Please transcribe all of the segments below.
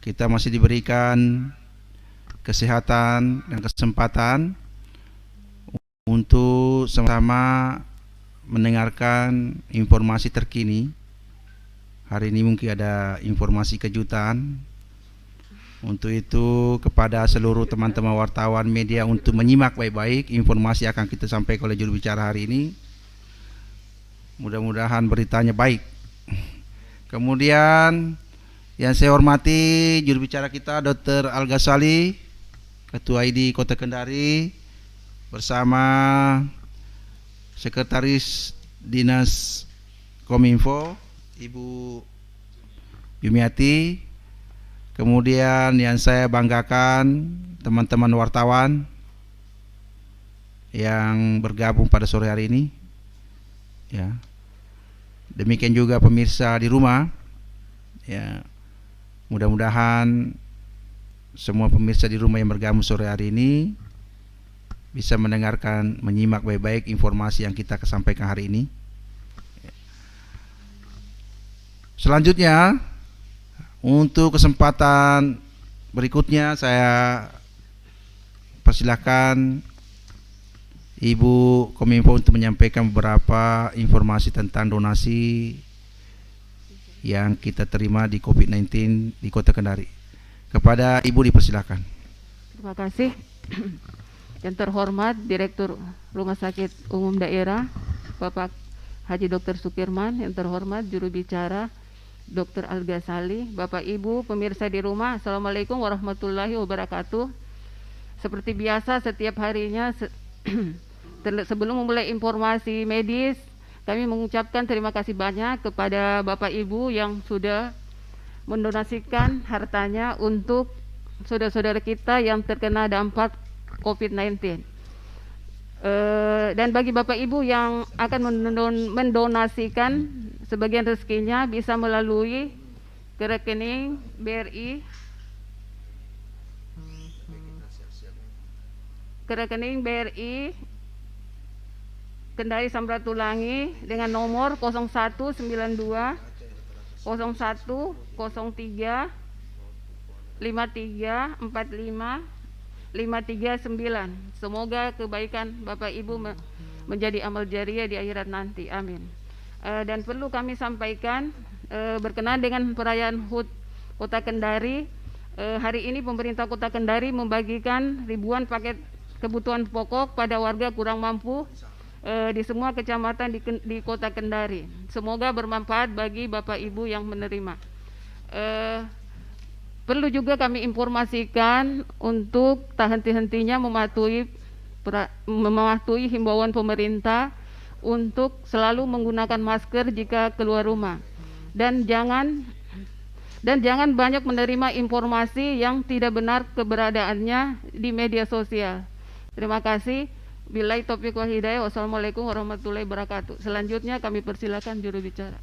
kita masih diberikan kesehatan dan kesempatan untuk sama-sama mendengarkan informasi terkini. Hari ini mungkin ada informasi kejutan. Untuk itu kepada seluruh teman-teman wartawan media untuk menyimak baik-baik informasi akan kita sampaikan oleh juru bicara hari ini. Mudah-mudahan beritanya baik. Kemudian yang saya hormati juru bicara kita Dr. Al-Ghazali, Ketua ID Kota Kendari, bersama Sekretaris Dinas Kominfo Ibu Yumiati. Kemudian yang saya banggakan teman-teman wartawan yang bergabung pada sore hari ini, ya. Demikian juga pemirsa di rumah, ya. Mudah-mudahan semua pemirsa di rumah yang bergabung sore hari ini bisa mendengarkan, menyimak baik-baik informasi yang kita sampaikan hari ini. Selanjutnya, untuk kesempatan berikutnya saya persilahkan Ibu Kominfo untuk menyampaikan beberapa informasi tentang donasi yang kita terima di COVID-19 di Kota Kendari. Kepada Ibu dipersilakan. Terima kasih. Yang terhormat Direktur Rumah Sakit Umum Daerah Bapak Haji Dr. Sukirman, yang terhormat juru bicara Dr. Al-Ghazali, Bapak Ibu pemirsa di rumah, Assalamualaikum warahmatullahi wabarakatuh. Seperti biasa setiap harinya sebelum memulai informasi medis, kami mengucapkan terima kasih banyak kepada Bapak Ibu yang sudah mendonasikan hartanya untuk saudara-saudara kita yang terkena dampak COVID-19. Dan bagi Bapak Ibu yang akan mendonasikan, sebagian rezekinya bisa melalui ke rekening BRI Kendari Samratulangi dengan nomor 0192 01 03 53 45 539. Semoga kebaikan Bapak Ibu menjadi amal jariah di akhirat nanti. Amin. Dan perlu kami sampaikan berkenaan dengan perayaan HUT Kota Kendari, hari ini pemerintah Kota Kendari membagikan ribuan paket kebutuhan pokok pada warga kurang mampu di semua kecamatan di Kota Kendari. Semoga bermanfaat bagi Bapak Ibu yang menerima. Perlu juga kami informasikan untuk tak henti-hentinya mematuhi himbauan pemerintah untuk selalu menggunakan masker jika keluar rumah, dan jangan banyak menerima informasi yang tidak benar keberadaannya di media sosial. Terima kasih. Billahi taufiq wal hidayah. Wassalamualaikum warahmatullahi wabarakatuh. Selanjutnya kami persilakan juru bicara.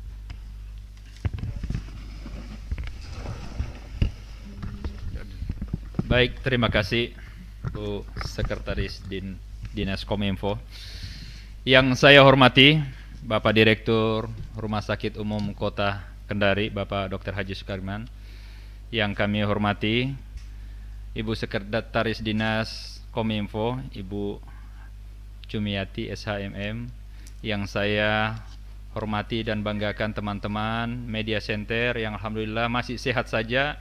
Baik, terima kasih Bu Sekretaris Dinas Kominfo. Yang saya hormati Bapak Direktur Rumah Sakit Umum Kota Kendari, Bapak Dr. Haji Sukirman. Yang kami hormati Ibu Sekretaris Dinas Kominfo, Ibu Cumiati SHMM. Yang saya hormati dan banggakan teman-teman media center yang alhamdulillah masih sehat saja,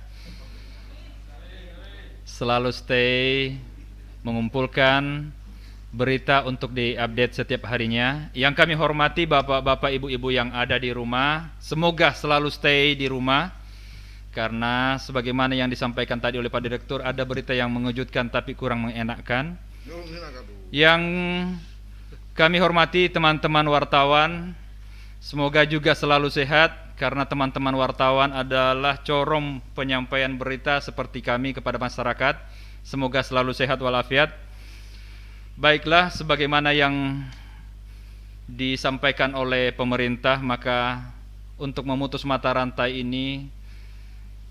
selalu stay mengumpulkan berita untuk diupdate setiap harinya. Yang kami hormati bapak-bapak, ibu-ibu yang ada di rumah, semoga selalu stay di rumah, karena sebagaimana yang disampaikan tadi oleh Pak Direktur, ada berita yang mengejutkan tapi kurang mengenakkan. Yang kami hormati teman-teman wartawan, semoga juga selalu sehat, karena teman-teman wartawan adalah corong penyampaian berita seperti kami kepada masyarakat. Semoga selalu sehat walafiat. Baiklah, sebagaimana yang disampaikan oleh pemerintah, maka untuk memutus mata rantai ini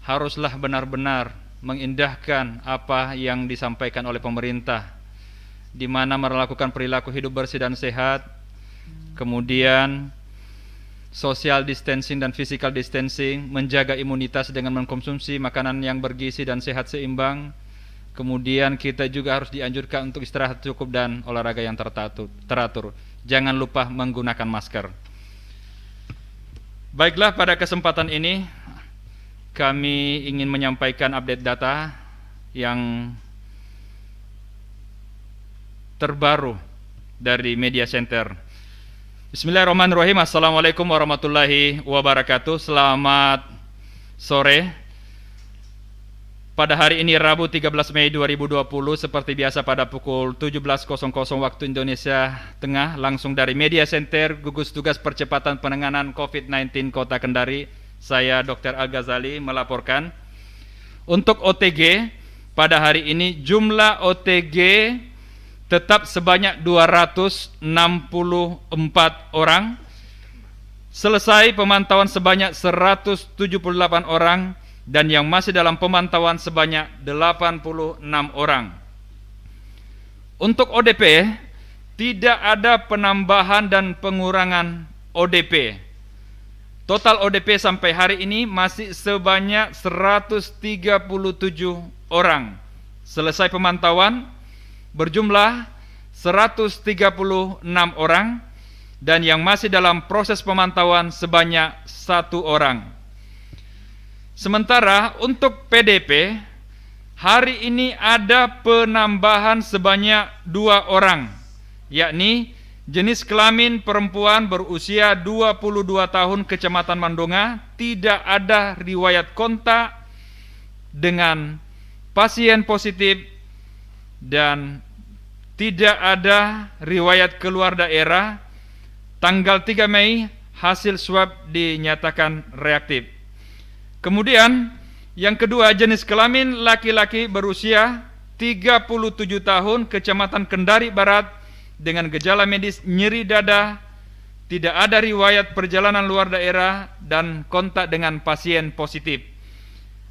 haruslah benar-benar mengindahkan apa yang disampaikan oleh pemerintah, di mana melakukan perilaku hidup bersih dan sehat, kemudian social distancing dan physical distancing, menjaga imunitas dengan mengkonsumsi makanan yang bergizi dan sehat seimbang. Kemudian kita juga harus dianjurkan untuk istirahat cukup dan olahraga yang teratur. Jangan lupa menggunakan masker. Baiklah, pada kesempatan ini kami ingin menyampaikan update data yang terbaru dari Media Center. Bismillahirrahmanirrahim. Assalamualaikum warahmatullahi wabarakatuh. Selamat sore. Pada hari ini Rabu 13 Mei 2020, seperti biasa pada pukul 17.00 waktu Indonesia Tengah, langsung dari Media Center Gugus Tugas Percepatan Penanganan COVID-19 Kota Kendari, saya Dr. Al-Ghazali melaporkan. Untuk OTG pada hari ini jumlah OTG tetap sebanyak 264 orang, selesai pemantauan sebanyak 178 orang, dan yang masih dalam pemantauan sebanyak 86 orang. Untuk ODP, tidak ada penambahan dan pengurangan ODP. Total ODP sampai hari ini masih sebanyak 137 orang. Selesai pemantauan berjumlah 136 orang, dan yang masih dalam proses pemantauan sebanyak 1 orang. Sementara untuk PDP, hari ini ada penambahan sebanyak 2 orang, yakni jenis kelamin perempuan berusia 22 tahun Kecamatan Mandonga, tidak ada riwayat kontak dengan pasien positif dan tidak ada riwayat keluar daerah. Tanggal 3 Mei hasil swab dinyatakan reaktif. Kemudian yang kedua, jenis kelamin laki-laki berusia 37 tahun Kecamatan Kendari Barat dengan gejala medis nyeri dada, tidak ada riwayat perjalanan luar daerah dan kontak dengan pasien positif.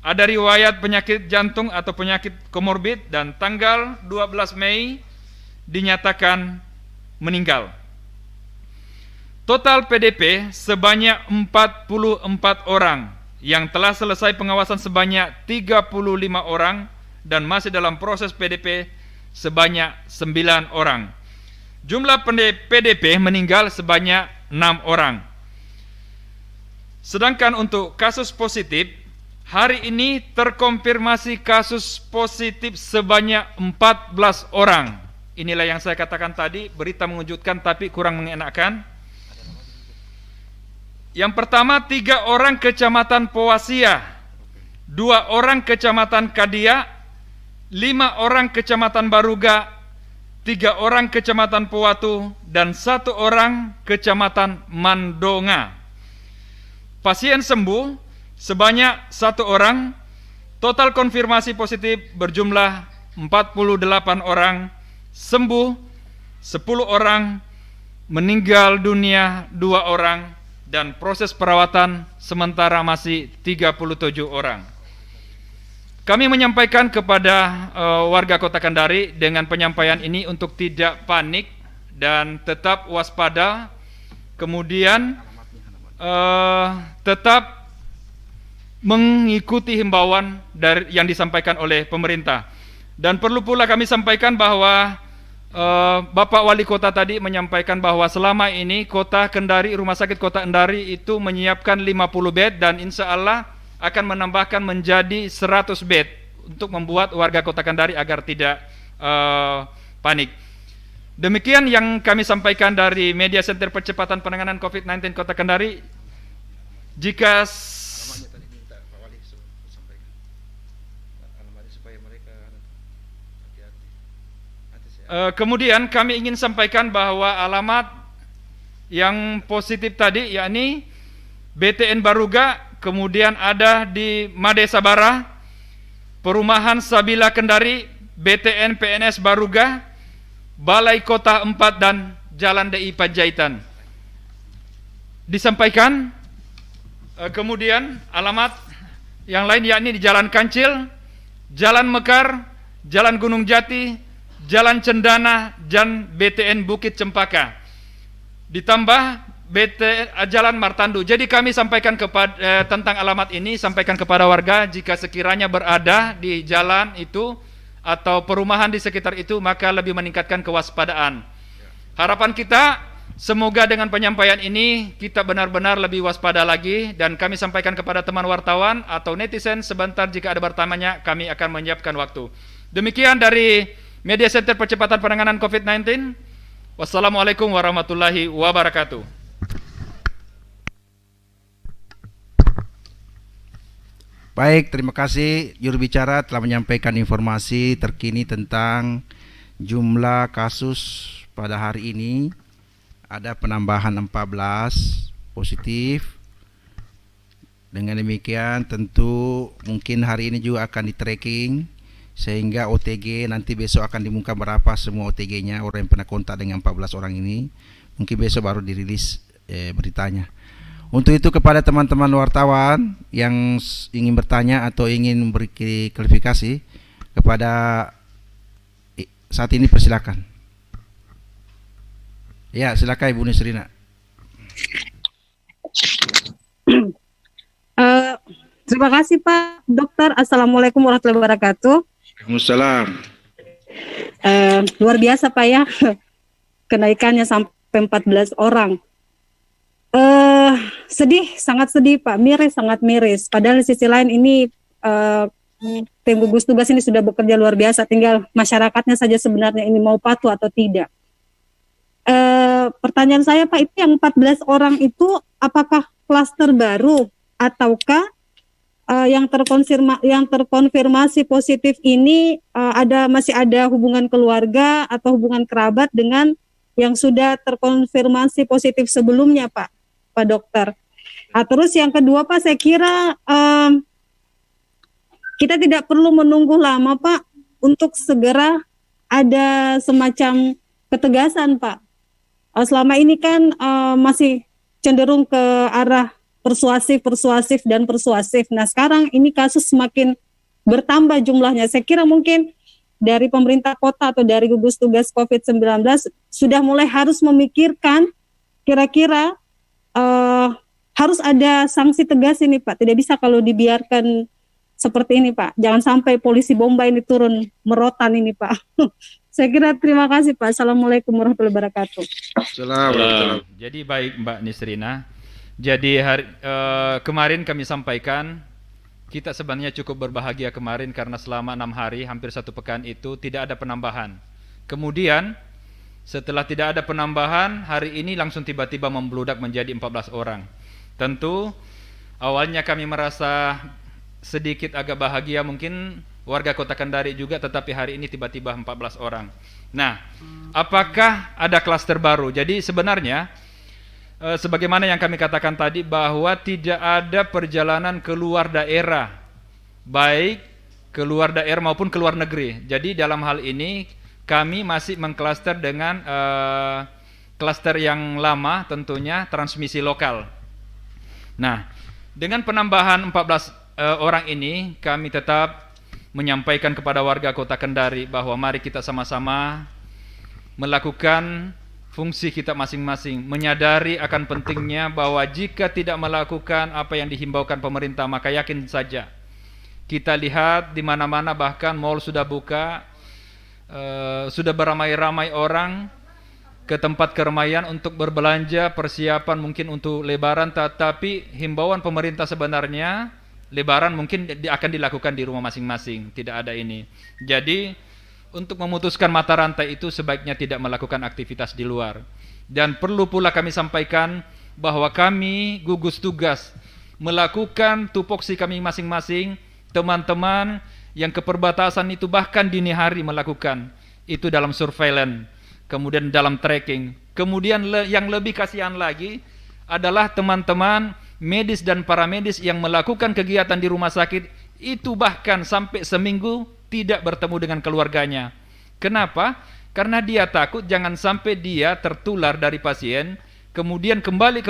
Ada riwayat penyakit jantung atau penyakit komorbid, dan tanggal 12 Mei dinyatakan meninggal. Total PDP sebanyak 44 orang, yang telah selesai pengawasan sebanyak 35 orang, dan masih dalam proses PDP sebanyak 9 orang. Jumlah PDP meninggal sebanyak 6 orang. Sedangkan untuk kasus positif, hari ini terkonfirmasi kasus positif sebanyak 14 orang. Inilah yang saya katakan tadi, berita mengejutkan tapi kurang mengenakan. Yang pertama, 3 orang Kecamatan Powasia, 2 orang Kecamatan Kadia, 5 orang Kecamatan Baruga, 3 orang Kecamatan Powatu, dan 1 orang Kecamatan Mandonga. Pasien sembuh sebanyak 1 orang. Total konfirmasi positif berjumlah 48 orang, sembuh 10 orang, meninggal dunia 2 orang, dan proses perawatan sementara masih 37 orang. Kami menyampaikan kepada warga Kota Kendari dengan penyampaian ini untuk tidak panik dan tetap waspada, kemudian tetap mengikuti himbauan yang disampaikan oleh pemerintah. Dan perlu pula kami sampaikan bahwa Bapak Wali Kota tadi menyampaikan bahwa selama ini Kota Kendari, Rumah Sakit Kota Kendari itu menyiapkan 50 bed dan insya Allah akan menambahkan menjadi 100 bed untuk membuat warga Kota Kendari agar tidak panik. Demikian yang kami sampaikan dari Media Center Percepatan Penanganan COVID-19 Kota Kendari. Jika kemudian kami ingin sampaikan bahwa alamat yang positif tadi yakni BTN Baruga, kemudian ada di Made Sabara, Perumahan Sabila Kendari, BTN PNS Baruga, Balai Kota 4, dan Jalan DI Panjaitan. Disampaikan kemudian alamat yang lain yakni di Jalan Kancil, Jalan Mekar, Jalan Gunung Jati, Jalan Cendana, dan BTN Bukit Cempaka. Ditambah Jalan Martandu. Jadi kami sampaikan tentang alamat ini, sampaikan kepada warga jika sekiranya berada di jalan itu atau perumahan di sekitar itu, maka lebih meningkatkan kewaspadaan. Harapan kita semoga dengan penyampaian ini kita benar-benar lebih waspada lagi, dan kami sampaikan kepada teman wartawan atau netizen sebentar jika ada bertanya kami akan menyiapkan waktu. Demikian dari Media Center Percepatan Penanganan COVID-19. Wassalamualaikum warahmatullahi wabarakatuh. Baik, terima kasih juru bicara telah menyampaikan informasi terkini tentang jumlah kasus pada hari ini. Ada penambahan 14 positif. Dengan demikian tentu mungkin hari ini juga akan di-tracking sehingga OTG nanti besok akan diumumkan berapa semua OTG-nya, orang yang pernah kontak dengan 14 orang ini. Mungkin besok baru dirilis beritanya. Untuk itu kepada teman-teman wartawan yang ingin bertanya atau ingin memberi klarifikasi kepada saat ini persilakan. Ya, silakan Ibu Nisrina. Terima kasih Pak Dokter. Assalamualaikum warahmatullahi wabarakatuh. Waalaikumsalam. Luar biasa Pak ya, kenaikannya sampai 14 orang. Sedih, sangat sedih Pak, miris, sangat miris. Padahal di sisi lain ini tim gugus tugas ini sudah bekerja luar biasa, tinggal masyarakatnya saja sebenarnya ini mau patuh atau tidak. Pertanyaan saya Pak, itu yang 14 orang itu apakah klaster baru ataukah yang terkonfirmasi positif ini masih ada hubungan keluarga atau hubungan kerabat dengan yang sudah terkonfirmasi positif sebelumnya Pak Dokter. Terus yang kedua Pak, saya kira kita tidak perlu menunggu lama Pak untuk segera ada semacam ketegasan Pak. Selama ini kan masih cenderung ke arah persuasif dan persuasif. Nah sekarang ini kasus semakin bertambah jumlahnya. Saya kira mungkin dari pemerintah kota atau dari gugus tugas COVID-19 sudah mulai harus memikirkan kira-kira harus ada sanksi tegas ini Pak. Tidak bisa kalau dibiarkan seperti ini Pak. Jangan sampai polisi bomba ini turun merotan ini Pak. Saya kira terima kasih Pak. Assalamualaikum warahmatullahi wabarakatuh. Assalamualaikum. Jadi baik Mbak Nisrina. Jadi kemarin kami sampaikan kita sebenarnya cukup berbahagia kemarin karena selama 6 hari hampir 1 pekan itu tidak ada penambahan. Kemudian setelah tidak ada penambahan, hari ini langsung tiba-tiba membludak menjadi 14 orang. Tentu awalnya kami merasa sedikit agak bahagia, mungkin warga Kota Kendari juga, tetapi hari ini tiba-tiba 14 orang. Nah, apakah ada klaster baru? Jadi sebenarnya sebagaimana yang kami katakan tadi bahwa tidak ada perjalanan keluar daerah, baik keluar daerah maupun keluar negeri. Jadi dalam hal ini kami masih mengklaster dengan klaster yang lama, tentunya transmisi lokal. Nah, dengan penambahan 14 orang ini, kami tetap menyampaikan kepada warga Kota Kendari bahwa mari kita sama-sama melakukan fungsi kita masing-masing, menyadari akan pentingnya bahwa jika tidak melakukan apa yang dihimbaukan pemerintah, maka yakin saja kita lihat di mana-mana bahkan mal sudah buka, sudah beramai-ramai orang ke tempat keramaian untuk berbelanja, persiapan mungkin untuk lebaran, tetapi himbauan pemerintah sebenarnya lebaran mungkin akan dilakukan di rumah masing-masing, tidak ada ini. Jadi untuk memutuskan mata rantai itu sebaiknya tidak melakukan aktivitas di luar. Dan perlu pula kami sampaikan bahwa kami gugus tugas melakukan tupoksi kami masing-masing, teman-teman yang ke perbatasan itu bahkan dini hari melakukan itu dalam surveillance, kemudian dalam tracking. Kemudian yang lebih kasihan lagi adalah teman-teman medis dan paramedis yang melakukan kegiatan di rumah sakit itu bahkan sampai seminggu tidak bertemu dengan keluarganya. Kenapa? Karena dia takut jangan sampai dia tertular dari pasien, kemudian kembali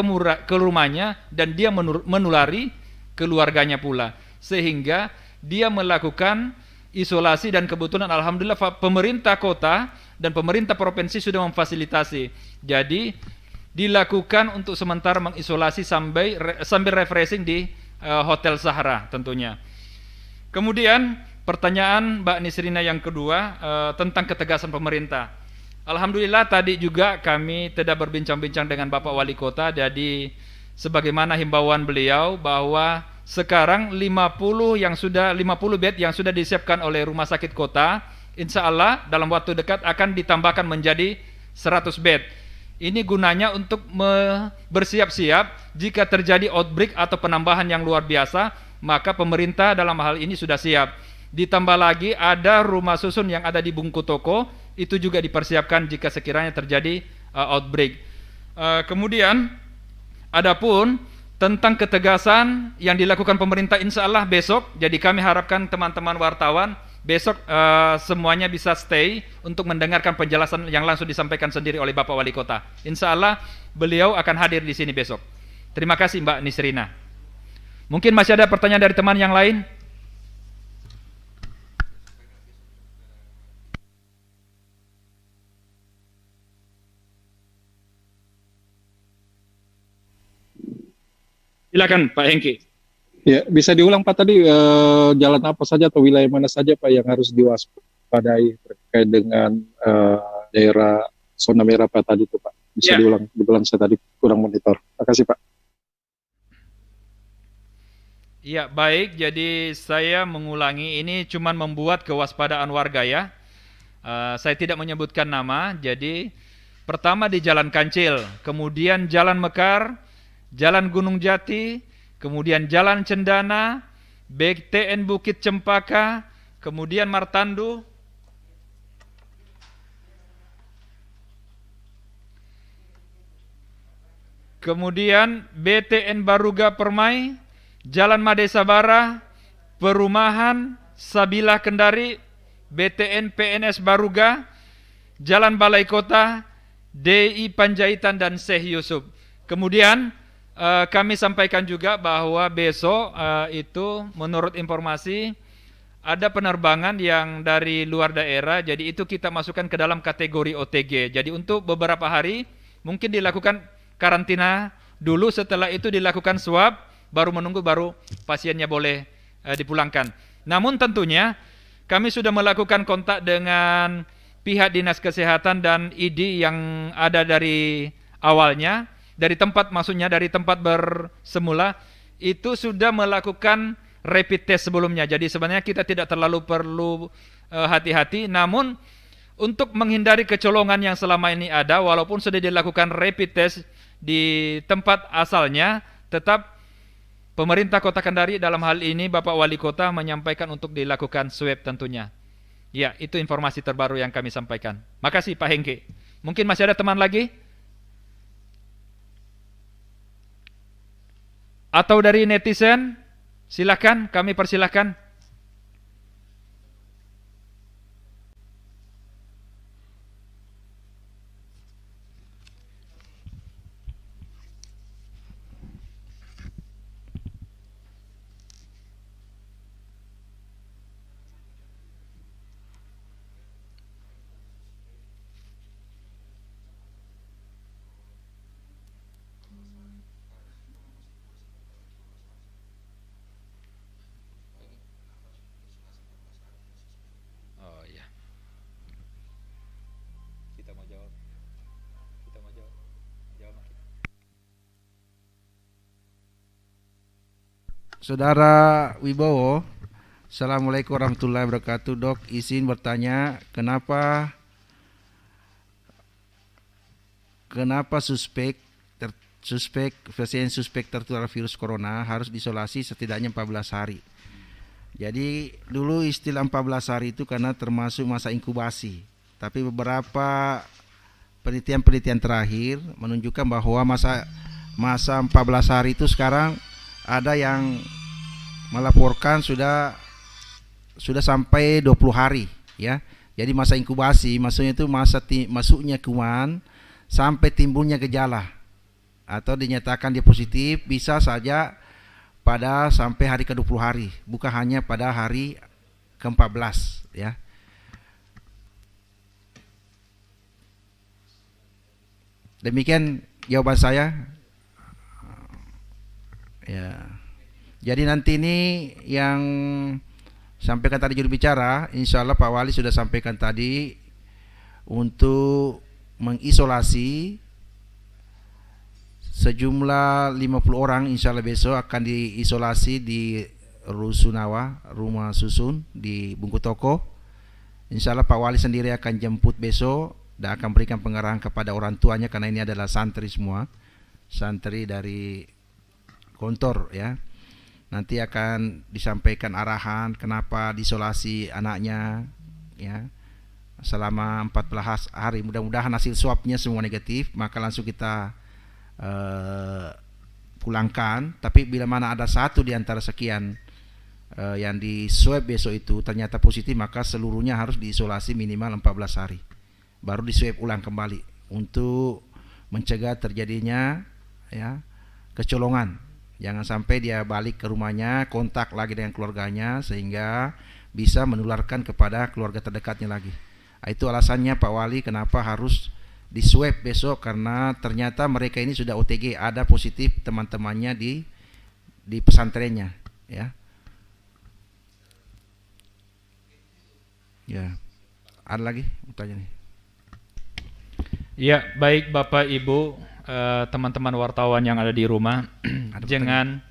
ke rumahnya dan dia menulari keluarganya pula, sehingga dia melakukan isolasi. Dan kebetulan alhamdulillah pemerintah kota dan pemerintah provinsi sudah memfasilitasi. Jadi dilakukan untuk sementara mengisolasi sambil refreshing di Hotel Sahara tentunya. Kemudian pertanyaan Mbak Nisrina yang kedua tentang ketegasan pemerintah. Alhamdulillah tadi juga kami tidak berbincang-bincang dengan Bapak Wali Kota, jadi sebagaimana himbauan beliau bahwa sekarang 50 bed yang sudah disiapkan oleh Rumah Sakit Kota, insya Allah dalam waktu dekat akan ditambahkan menjadi 100 bed. Ini gunanya untuk bersiap-siap jika terjadi outbreak atau penambahan yang luar biasa, maka pemerintah dalam hal ini sudah siap. Ditambah lagi ada rumah susun yang ada di Bungku Toko, itu juga dipersiapkan jika sekiranya terjadi outbreak. Kemudian adapun tentang ketegasan yang dilakukan pemerintah, insya Allah besok, jadi kami harapkan teman-teman wartawan besok semuanya bisa stay untuk mendengarkan penjelasan yang langsung disampaikan sendiri oleh Bapak Wali Kota. Insya Allah beliau akan hadir di sini besok. Terima kasih Mbak Nisrina. Mungkin masih ada pertanyaan dari teman yang lain? Silakan Pak Hengki. Ya, bisa diulang Pak tadi jalan apa saja atau wilayah mana saja Pak yang harus diwaspadai terkait dengan daerah zona merah Pak tadi itu Pak. Bisa diulang saya tadi kurang monitor. Terima kasih Pak. Ya, baik. Jadi saya mengulangi, ini cuma membuat kewaspadaan warga ya. Saya tidak menyebutkan nama. Jadi pertama di Jalan Kancil, kemudian Jalan Mekar, Jalan Gunung Jati, kemudian Jalan Cendana, BTN Bukit Cempaka, kemudian Martandu, kemudian BTN Baruga Permai, Jalan Made Sabara, Perumahan Sabila Kendari, BTN PNS Baruga, Jalan Balai Kota, DI Panjaitan dan Syekh Yusuf. Kemudian kami sampaikan juga bahwa besok itu menurut informasi ada penerbangan yang dari luar daerah, jadi itu kita masukkan ke dalam kategori OTG. Jadi untuk beberapa hari mungkin dilakukan karantina dulu, setelah itu dilakukan swab, baru menunggu pasiennya boleh dipulangkan. Namun tentunya kami sudah melakukan kontak dengan pihak Dinas Kesehatan dan ID yang ada dari awalnya, dari tempat bersemula itu sudah melakukan rapid test sebelumnya. Jadi sebenarnya kita tidak terlalu perlu hati-hati. Namun untuk menghindari kecolongan yang selama ini ada, walaupun sudah dilakukan rapid test di tempat asalnya, tetap pemerintah Kota Kendari dalam hal ini Bapak Wali Kota menyampaikan untuk dilakukan swab tentunya. Ya, itu informasi terbaru yang kami sampaikan. Makasih Pak Hengki. Mungkin masih ada teman lagi? Atau dari netizen? Silakan, kami persilahkan. Saudara Wibowo, Assalamualaikum warahmatullahi wabarakatuh. Dok, izin bertanya, kenapa pasien suspek tertular virus corona harus diisolasi setidaknya 14 hari. Jadi dulu istilah 14 hari itu karena termasuk masa inkubasi. Tapi beberapa penelitian terakhir menunjukkan bahwa masa 14 hari itu sekarang ada yang melaporkan sudah sampai 20 hari ya. Jadi masa inkubasi maksudnya itu masa masuknya kuman sampai timbulnya gejala atau dinyatakan dia positif bisa saja pada sampai hari ke-20 hari, bukan hanya pada hari ke-14 ya. Demikian jawaban saya. Ya. Jadi nanti ini yang sampaikan tadi juru bicara, insya Allah Pak Wali sudah sampaikan tadi untuk mengisolasi sejumlah 50 orang, insya Allah besok akan diisolasi di Rusunawa, rumah susun di Bungku Toko. Insya Allah Pak Wali sendiri akan jemput besok dan akan berikan pengarahan kepada orang tuanya, karena ini adalah santri semua, santri dari Kontor ya. Nanti akan disampaikan arahan kenapa diisolasi anaknya ya selama 14 hari. Mudah-mudahan hasil swabnya semua negatif, maka langsung kita pulangkan. Tapi bila mana ada satu di antara sekian yang di swab besok itu ternyata positif, maka seluruhnya harus diisolasi minimal 14 hari. Baru di swab ulang kembali untuk mencegah terjadinya ya kecolongan. Jangan sampai dia balik ke rumahnya, kontak lagi dengan keluarganya sehingga bisa menularkan kepada keluarga terdekatnya lagi. Itu alasannya Pak Wali kenapa harus di swab besok, karena ternyata mereka ini sudah OTG, ada positif teman-temannya di pesantrennya ya. Ya. Ada lagi bertanya nih. Ya, baik Bapak Ibu, teman-teman wartawan yang ada di rumah, jangan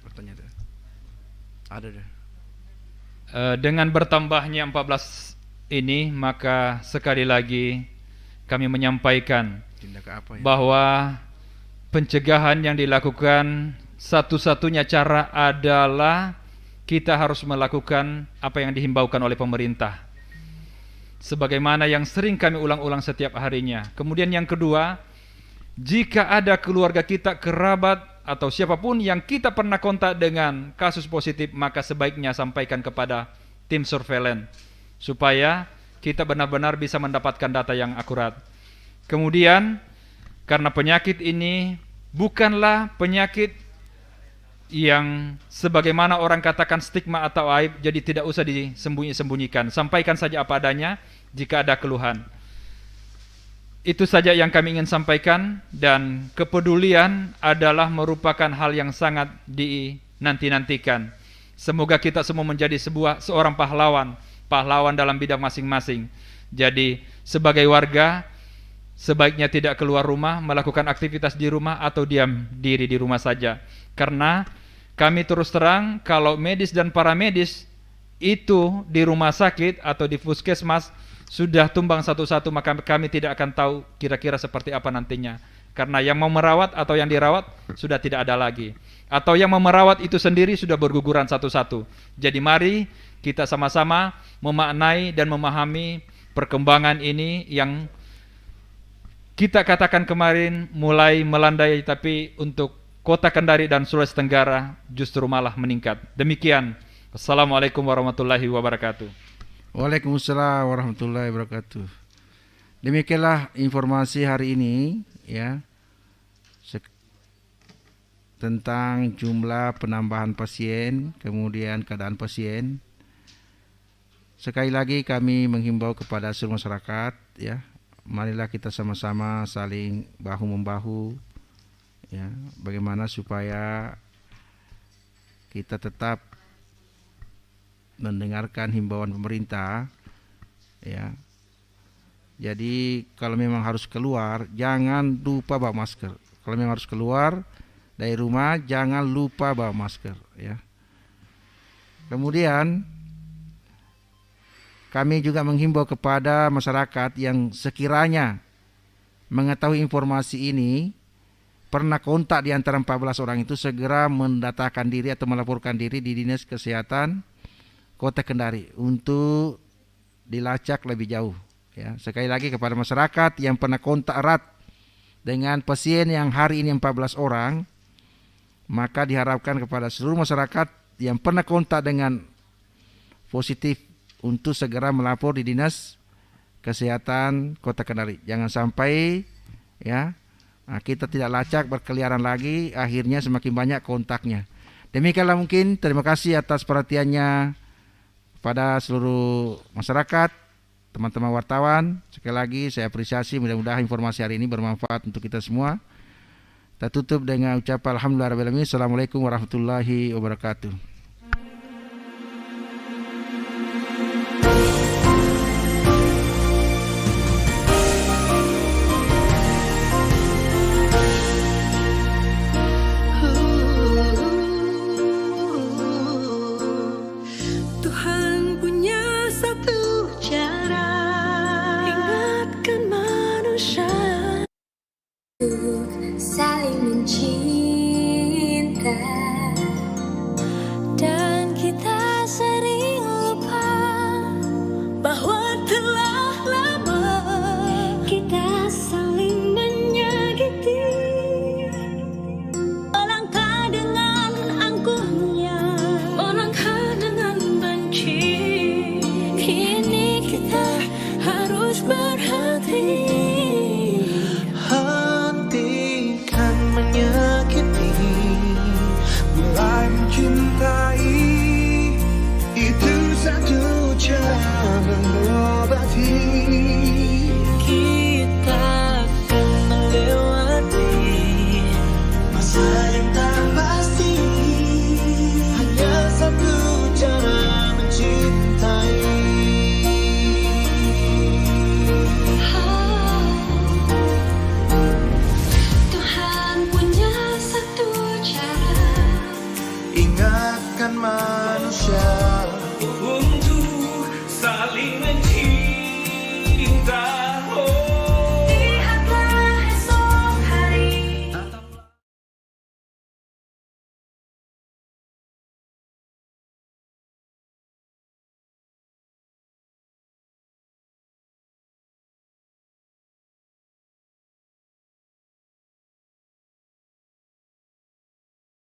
ada deh. Dengan bertambahnya 14 ini, maka sekali lagi kami menyampaikan bahwa pencegahan yang dilakukan satu-satunya cara adalah kita harus melakukan apa yang dihimbaukan oleh pemerintah, sebagaimana yang sering kami ulang-ulang setiap harinya. Kemudian yang kedua, jika ada keluarga kita, kerabat, atau siapapun yang kita pernah kontak dengan kasus positif, maka sebaiknya sampaikan kepada tim surveillance supaya kita benar-benar bisa mendapatkan data yang akurat. Kemudian, karena penyakit ini bukanlah penyakit yang sebagaimana orang katakan stigma atau aib, jadi tidak usah disembunyi-sembunyikan. Sampaikan saja apa adanya jika ada keluhan. Itu saja yang kami ingin sampaikan, dan kepedulian adalah merupakan hal yang sangat dinanti-nantikan. Semoga kita semua menjadi seorang pahlawan dalam bidang masing-masing. Jadi sebagai warga sebaiknya tidak keluar rumah, melakukan aktivitas di rumah atau diam diri di rumah saja. Karena kami terus terang, kalau medis dan paramedis itu di rumah sakit atau di puskesmas sudah tumbang satu-satu, maka kami tidak akan tahu kira-kira seperti apa nantinya. Karena yang mau merawat atau yang dirawat sudah tidak ada lagi, atau yang mau merawat itu sendiri sudah berguguran satu-satu. Jadi mari kita sama-sama memaknai dan memahami perkembangan ini yang kita katakan kemarin mulai melandai, tapi untuk Kota Kendari dan Sulawesi Tenggara justru malah meningkat. Demikian. Assalamualaikum warahmatullahi wabarakatuh. Waalaikumsalam warahmatullahi wabarakatuh. Demikianlah informasi hari ini ya tentang jumlah penambahan pasien, kemudian keadaan pasien. Sekali lagi kami menghimbau kepada seluruh masyarakat ya, marilah kita sama-sama saling bahu-membahu ya, bagaimana supaya kita tetap mendengarkan himbauan pemerintah ya. Jadi kalau memang harus keluar, jangan lupa bawa masker. Kalau memang harus keluar dari rumah, jangan lupa bawa masker ya. Kemudian kami juga menghimbau kepada masyarakat yang sekiranya mengetahui informasi ini, pernah kontak di antara 14 orang itu, segera mendatakan diri atau melaporkan diri di Dinas Kesehatan Kota Kendari untuk dilacak lebih jauh ya. Sekali lagi kepada masyarakat yang pernah kontak erat dengan pasien yang hari ini 14 orang, maka diharapkan kepada seluruh masyarakat yang pernah kontak dengan positif untuk segera melapor di Dinas Kesehatan Kota Kendari. Jangan sampai ya kita tidak lacak berkeliaran lagi, akhirnya semakin banyak kontaknya. Demikianlah mungkin. Terima kasih atas perhatiannya pada seluruh masyarakat, teman-teman wartawan. Sekali lagi saya apresiasi, mudah-mudahan informasi hari ini bermanfaat untuk kita semua. Kita tutup dengan ucapan alhamdulillahirabbil alamin. Assalamualaikum warahmatullahi wabarakatuh. Tuhan punya satu cara ingatkan manusia saling mencinta, dan kita sering lupa bahwa telah lama kita saling menyakiti. Melangkah dengan angkuhnya, melangkah dengan benci, kini kita harus berhenti. Hentikan menyakiti, mulai mencintai. Itu satu cara mengobati. Kita akan melewati Masa yang tak pasti, hanya satu cara mencintai. Tuhan punya satu cara Ingatkan